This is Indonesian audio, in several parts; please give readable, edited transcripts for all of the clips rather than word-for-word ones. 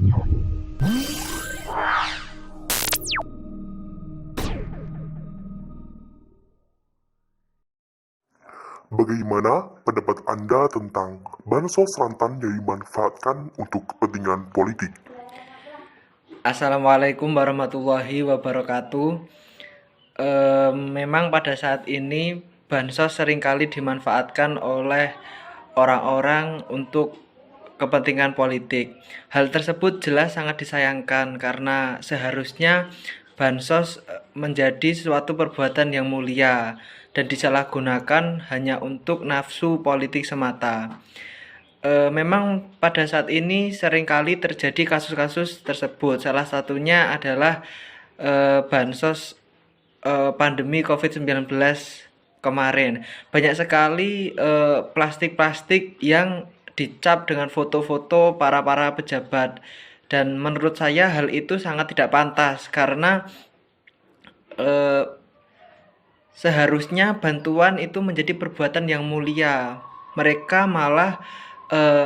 Bagaimana pendapat Anda tentang bansos rentan yang dimanfaatkan untuk kepentingan politik? Assalamualaikum warahmatullahi wabarakatuh. Memang pada saat ini bansos seringkali dimanfaatkan oleh orang-orang untuk kepentingan politik. Hal tersebut jelas sangat disayangkan karena seharusnya bansos menjadi suatu perbuatan yang mulia dan disalahgunakan hanya untuk nafsu politik semata. Memang pada saat ini seringkali terjadi kasus-kasus tersebut. Salah satunya adalah bansos pandemi COVID-19 kemarin. Banyak sekali plastik-plastik yang dicap dengan foto-foto para pejabat, dan menurut saya hal itu sangat tidak pantas karena eh, seharusnya bantuan itu menjadi perbuatan yang mulia. Mereka malah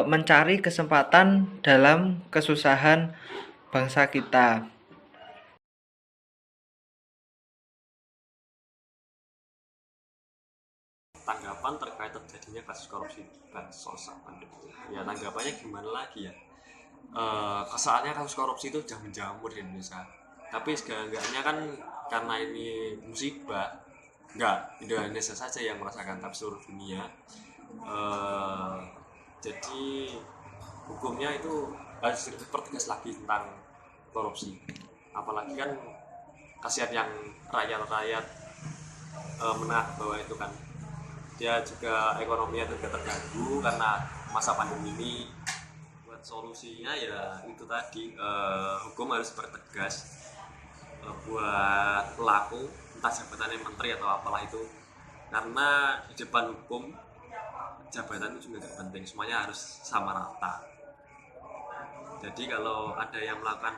mencari kesempatan dalam kesusahan bangsa kita. Tanggapan terkait terjadinya kasus korupsi bansos apa gitu. Ya tanggapannya gimana lagi ya? Kesannya kasus korupsi itu udah menjamur di Indonesia. Tapi seenggaknya kan karena ini musibah, nggak Indonesia saja yang merasakan, tapi seluruh dunia. Eh, jadi hukumnya itu harus dipertegas lagi tentang korupsi. Apalagi kan kasihan yang rakyat-rakyat menang bahwa itu kan dia juga ekonominya juga terganggu karena masa pandemi ini. Buat solusinya ya itu tadi, hukum harus bertegas buat pelaku, entah jabatannya menteri atau apalah itu, karena di depan hukum jabatan itu juga penting, semuanya harus sama rata. Jadi kalau ada yang melakukan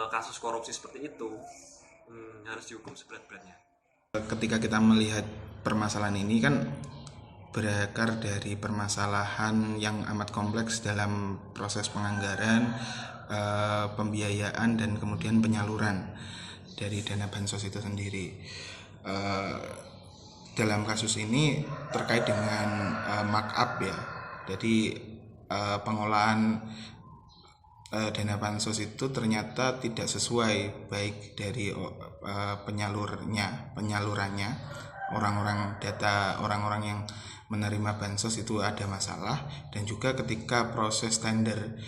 kasus korupsi seperti itu, harus dihukum seberat-beratnya. Ketika kita melihat permasalahan ini kan berakar dari permasalahan yang amat kompleks dalam proses penganggaran, pembiayaan dan kemudian penyaluran dari dana bansos itu sendiri. Dalam kasus ini terkait dengan markup ya, jadi pengolahan dana bansos itu ternyata tidak sesuai, baik dari penyalurannya, orang-orang yang menerima bansos itu ada masalah, dan juga ketika proses tender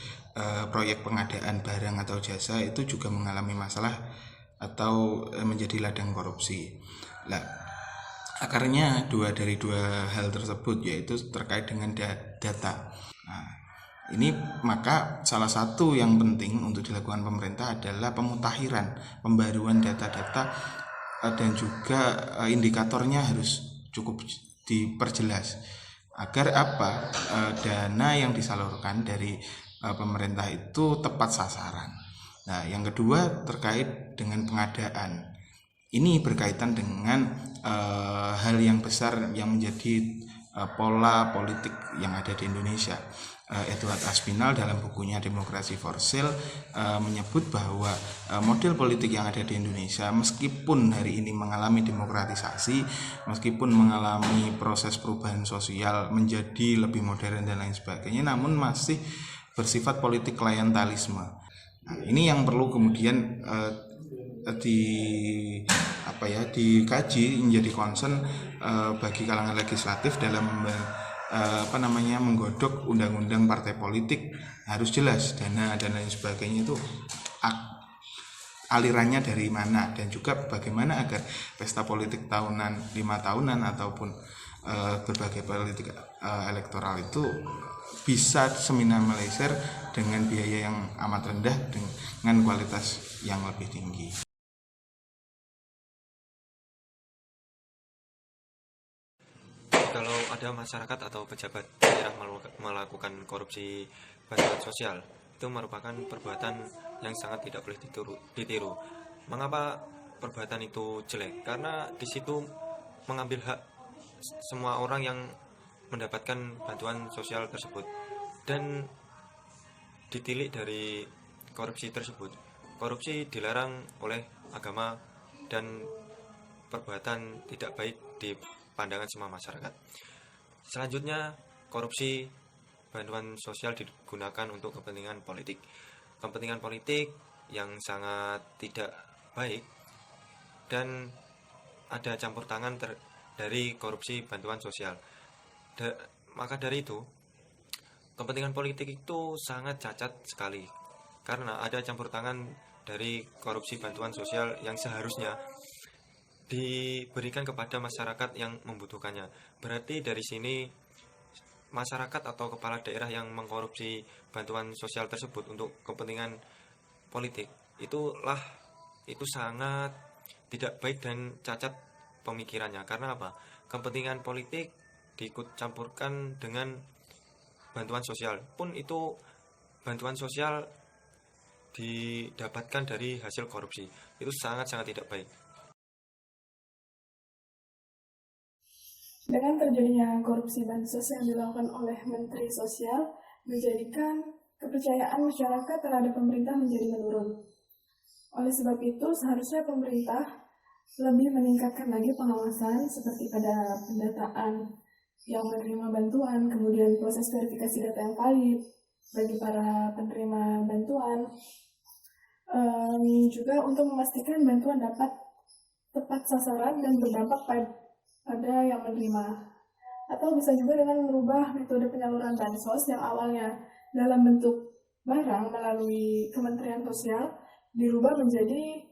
proyek pengadaan barang atau jasa itu juga mengalami masalah atau menjadi ladang korupsi. Akarnya dari dua hal tersebut, yaitu terkait dengan data. Nah, ini maka salah satu yang penting untuk dilakukan pemerintah adalah pemutahiran, pembaruan data-data, dan juga indikatornya harus cukup diperjelas agar dana yang disalurkan dari pemerintah itu tepat sasaran. Nah, yang kedua terkait dengan pengadaan. Ini berkaitan dengan hal yang besar yang menjadi pola politik yang ada di Indonesia. Edward Aspinall dalam bukunya Demokrasi for Sale menyebut bahwa model politik yang ada di Indonesia meskipun hari ini mengalami demokratisasi, meskipun mengalami proses perubahan sosial menjadi lebih modern dan lain sebagainya, namun masih bersifat politik klientelisme. Nah, ini yang perlu kemudian dikaji, menjadi concern bagi kalangan legislatif dalam menggodok undang-undang partai politik. Harus jelas dana dan lain sebagainya itu alirannya dari mana, dan juga bagaimana agar pesta politik tahunan, 5 tahunan ataupun berbagai politik elektoral itu bisa seminimalisir dengan biaya yang amat rendah dengan kualitas yang lebih tinggi. Kalau ada masyarakat atau pejabat daerah melakukan korupsi bantuan sosial, itu merupakan perbuatan yang sangat tidak boleh ditiru. Mengapa perbuatan itu jelek? Karena di situ mengambil hak semua orang yang mendapatkan bantuan sosial tersebut. Dan ditilik dari korupsi tersebut. Korupsi dilarang oleh agama dan perbuatan tidak baik di pandangan semua masyarakat. Selanjutnya, korupsi bantuan sosial digunakan untuk kepentingan politik. Kepentingan politik yang sangat tidak baik dan ada campur tangan dari korupsi bantuan sosial. Maka dari itu, kepentingan politik itu sangat cacat sekali karena ada campur tangan dari korupsi bantuan sosial yang seharusnya diberikan kepada masyarakat yang membutuhkannya. Berarti dari sini masyarakat atau kepala daerah yang mengkorupsi bantuan sosial tersebut untuk kepentingan politik itu sangat tidak baik dan cacat pemikirannya. Karena apa? Kepentingan politik diikut campurkan dengan bantuan sosial, pun itu bantuan sosial didapatkan dari hasil korupsi. Itu sangat-sangat tidak baik. Dengan terjadinya korupsi bansos yang dilakukan oleh Menteri Sosial, menjadikan kepercayaan masyarakat terhadap pemerintah menjadi menurun. Oleh sebab itu, seharusnya pemerintah lebih meningkatkan lagi pengawasan seperti pada pendataan yang menerima bantuan, kemudian proses verifikasi data yang valid bagi para penerima bantuan, juga untuk memastikan bantuan dapat tepat sasaran dan berdampak pada yang menerima. Atau bisa juga dengan merubah metode penyaluran bansos yang awalnya dalam bentuk barang melalui Kementerian Sosial dirubah menjadi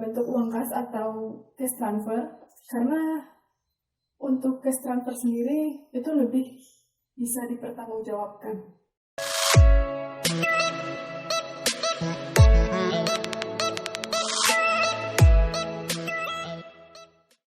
bentuk uang kas atau cash transfer, karena untuk cash transfer sendiri itu lebih bisa dipertanggungjawabkan.